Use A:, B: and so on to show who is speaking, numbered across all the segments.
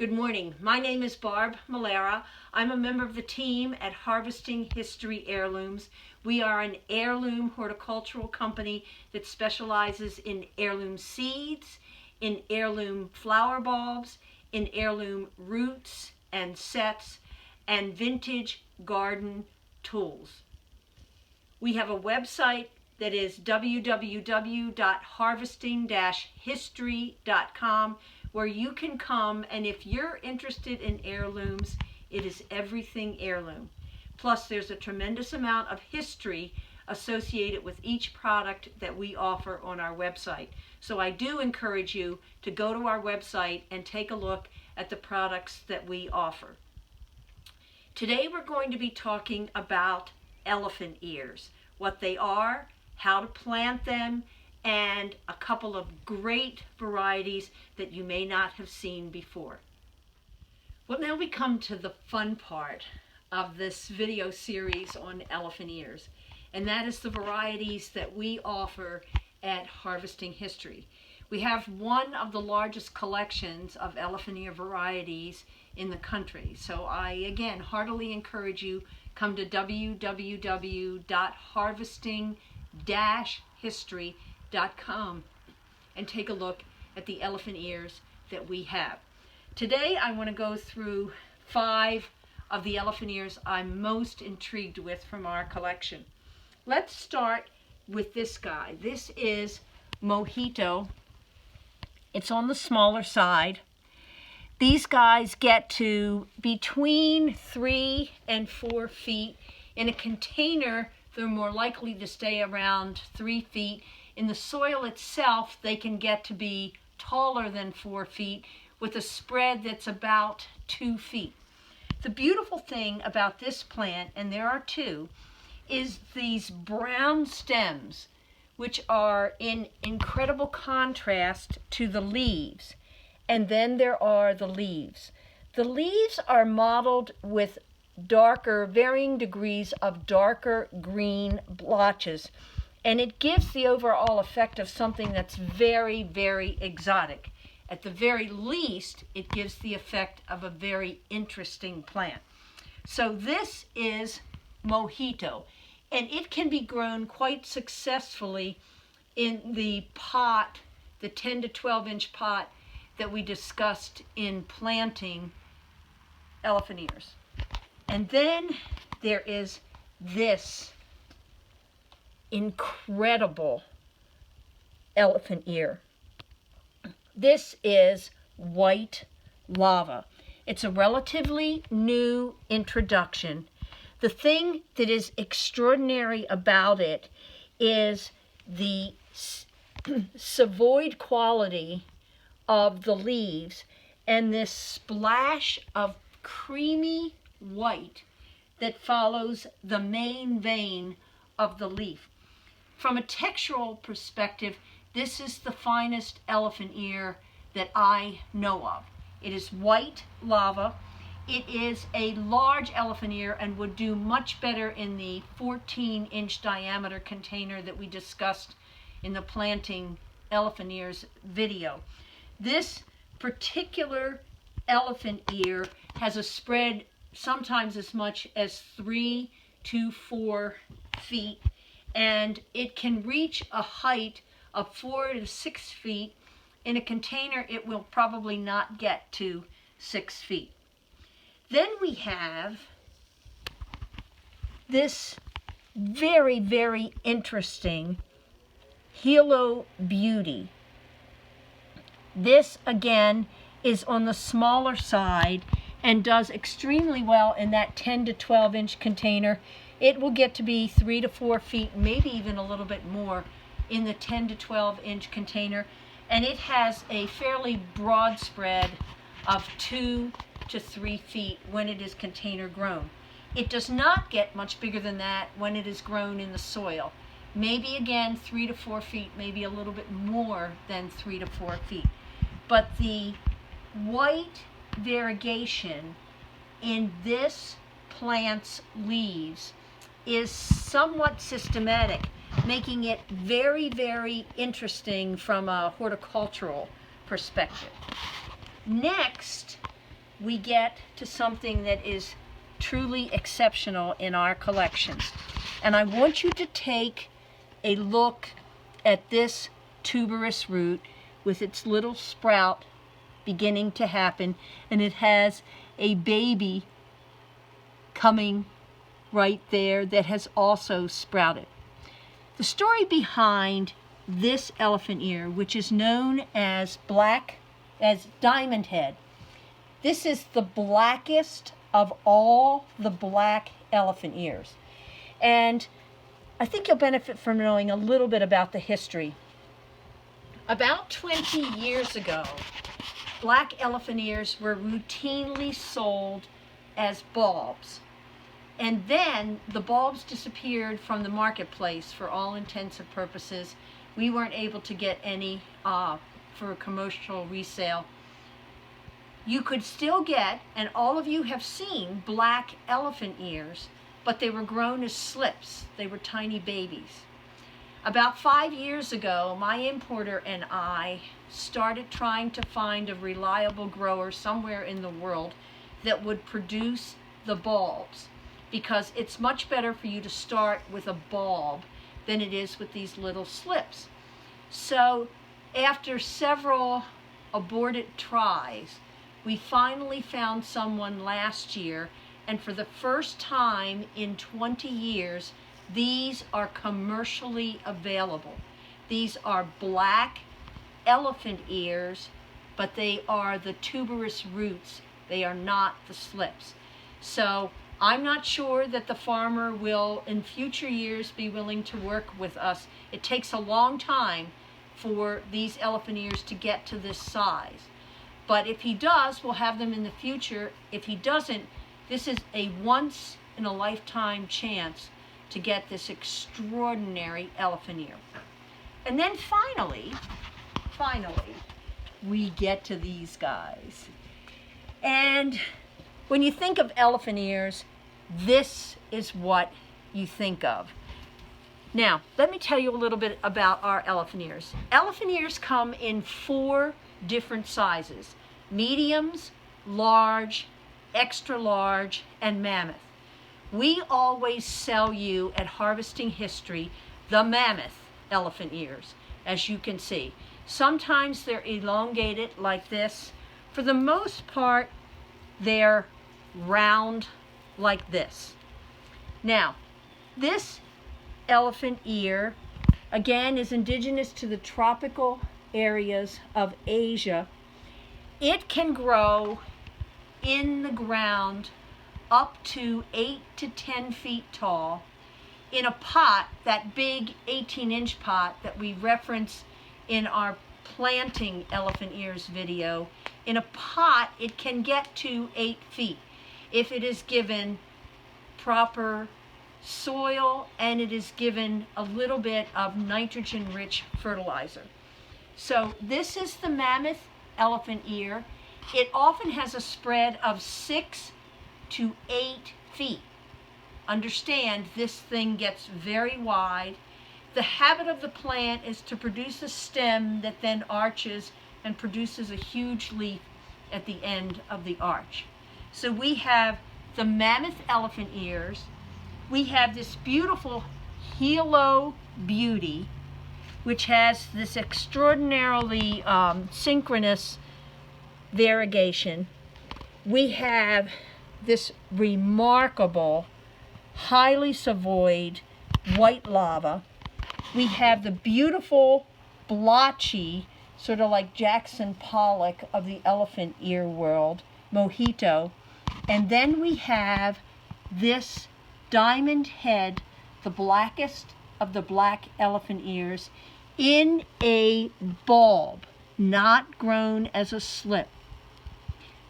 A: Good morning. My name is Barb Malera. I'm a member of the team at Harvesting History Heirlooms. We are an heirloom horticultural company that specializes in heirloom seeds, in heirloom flower bulbs, in heirloom roots and sets, and vintage garden tools. We have a website that is www.harvesting-history.com, where you can come, and if you're interested in heirlooms, it is everything heirloom. Plus, there's a tremendous amount of history associated with each product that we offer on our website. So I do encourage you to go to our website and take a look at the products that we offer. Today we're going to be talking about elephant ears, what they are, how to plant them, and a couple of great varieties that you may not have seen before. Well, now we come to the fun part of this video series on elephant ears, and that is the varieties that we offer at Harvesting History. We have one of the largest collections of elephant ear varieties in the country. So I, again, heartily encourage you, come to www.harvesting-history.com and take a look at the elephant ears that we have. Today I want to go through 5 of the elephant ears I'm most intrigued with from our collection. Let's start with this guy. This is Mojito. It's on the smaller side. These guys get to between 3 and 4 feet. In a container, they're more likely to stay around 3 feet. In the soil itself, they can get to be taller than 4 feet with a spread that's about 2 feet. The beautiful thing about this plant, and there are 2, is these brown stems, which are in incredible contrast to the leaves. And then there are the leaves. The leaves are mottled with darker, varying degrees of darker green blotches, and it gives the overall effect of something that's very, very exotic. At the very least, it gives the effect of a very interesting plant. So this is Mojito, and it can be grown quite successfully in the pot, the 10 to 12 inch pot that we discussed in planting elephant ears. And then there is this incredible elephant ear. This is white lava. It's a relatively new introduction. The thing that is extraordinary about it is the savoid quality of the leaves and this splash of creamy white that follows the main vein of the leaf. From a textural perspective, this is the finest elephant ear that I know of. It is white lava. It is a large elephant ear and would do much better in the 14-inch diameter container that we discussed in the planting elephant ears video. This particular elephant ear has a spread sometimes as much as 3 to 4 feet, and it can reach a height of 4 to 6 feet. In a container, it will probably not get to 6 feet. Then we have this very, very interesting Hilo Beauty. This, again, is on the smaller side and does extremely well in that 10 to 12 inch container. It will get to be 3 to 4 feet, maybe even a little bit more in the 10 to 12 inch container. And it has a fairly broad spread of 2 to 3 feet when it is container grown. It does not get much bigger than that when it is grown in the soil. Maybe again 3 to 4 feet, maybe a little bit more than 3 to 4 feet. But the white variegation in this plant's leaves is somewhat systematic, making it very, very interesting from a horticultural perspective. Next, we get to something that is truly exceptional in our collection. And I want you to take a look at this tuberous root with its little sprout beginning to happen, and it has a baby coming right there that has also sprouted. The story behind this elephant ear, which is known as diamond head, this is the blackest of all the black elephant ears. And I think you'll benefit from knowing a little bit about the history. About 20 years ago, black elephant ears were routinely sold as bulbs. And then the bulbs disappeared from the marketplace for all intents and purposes. We weren't able to get any for commercial resale. You could still get, and all of you have seen, black elephant ears, but they were grown as slips. They were tiny babies. About 5 years ago, my importer and I started trying to find a reliable grower somewhere in the world that would produce the bulbs, because it's much better for you to start with a bulb than it is with these little slips. So after several aborted tries, we finally found someone last year, and for the first time in 20 years, these are commercially available. These are black elephant ears, but they are the tuberous roots. They are not the slips. So I'm not sure that the farmer will in future years be willing to work with us. It takes a long time for these elephant ears to get to this size. But if he does, we'll have them in the future. If he doesn't, this is a once in a lifetime chance to get this extraordinary elephant ear. And then finally, we get to these guys. And when you think of elephant ears, this is what you think of. Now, let me tell you a little bit about our elephant ears. Elephant ears come in 4 different sizes: mediums, large, extra large, and mammoth. We always sell you at Harvesting History the mammoth elephant ears, as you can see. Sometimes they're elongated like this. For the most part, they're round like this. Now, this elephant ear, again, is indigenous to the tropical areas of Asia. It can grow in the ground up to 8 to 10 feet tall in a pot, that big 18-inch pot that we reference in our planting elephant ears video. In a pot, it can get to 8 feet if it is given proper soil and it is given a little bit of nitrogen-rich fertilizer. So this is the mammoth elephant ear. It often has a spread of 6 to 8 feet. Understand, this thing gets very wide. The habit of the plant is to produce a stem that then arches and produces a huge leaf at the end of the arch. So we have the mammoth elephant ears. We have this beautiful Hilo Beauty, which has this extraordinarily synchronous variegation. We have this remarkable, highly savoyed white lava. We have the beautiful, blotchy, sort of like Jackson Pollock of the elephant ear world, Mojito. And then we have this diamond head, the blackest of the black elephant ears, in a bulb, not grown as a slip.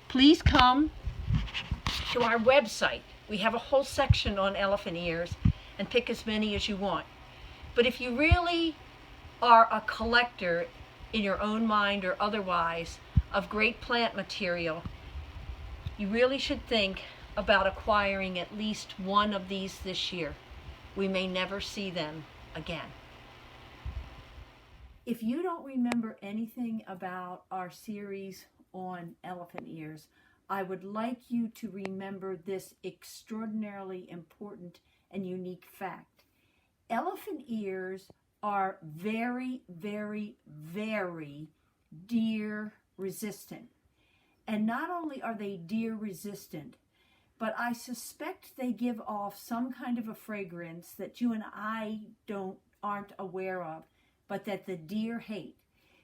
A: Please come to our website. We have a whole section on elephant ears, and pick as many as you want. But if you really are a collector in your own mind or otherwise of great plant material, you really should think about acquiring at least one of these this year. We may never see them again. If you don't remember anything about our series on elephant ears, I would like you to remember this extraordinarily important and unique fact. Elephant ears are very, very, very deer resistant. And not only are they deer resistant, but I suspect they give off some kind of a fragrance that you and I aren't aware of, but that the deer hate.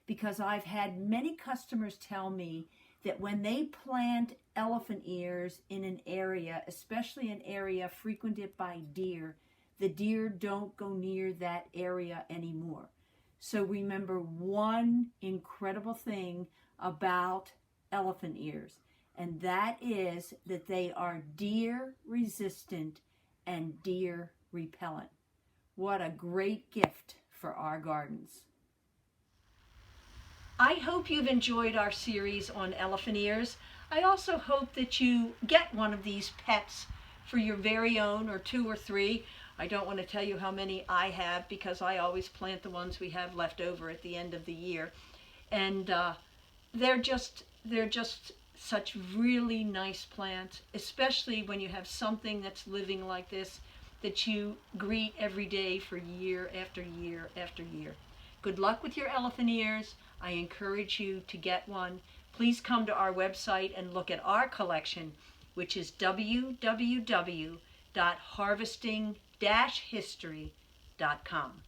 A: Because I've had many customers tell me that when they plant elephant ears in an area, especially an area frequented by deer, the deer don't go near that area anymore. So remember one incredible thing about elephant ears, and that is that they are deer resistant and deer repellent. What a great gift for our gardens. I hope you've enjoyed our series on elephant ears. I also hope that you get one of these pets for your very own, or 2 or 3. I don't want to tell you how many I have because I always plant the ones we have left over at the end of the year. And they're just such really nice plants, especially when you have something that's living like this that you greet every day for year after year after year. Good luck with your elephant ears. I encourage you to get one. Please come to our website and look at our collection, which is www.harvesting-history.com.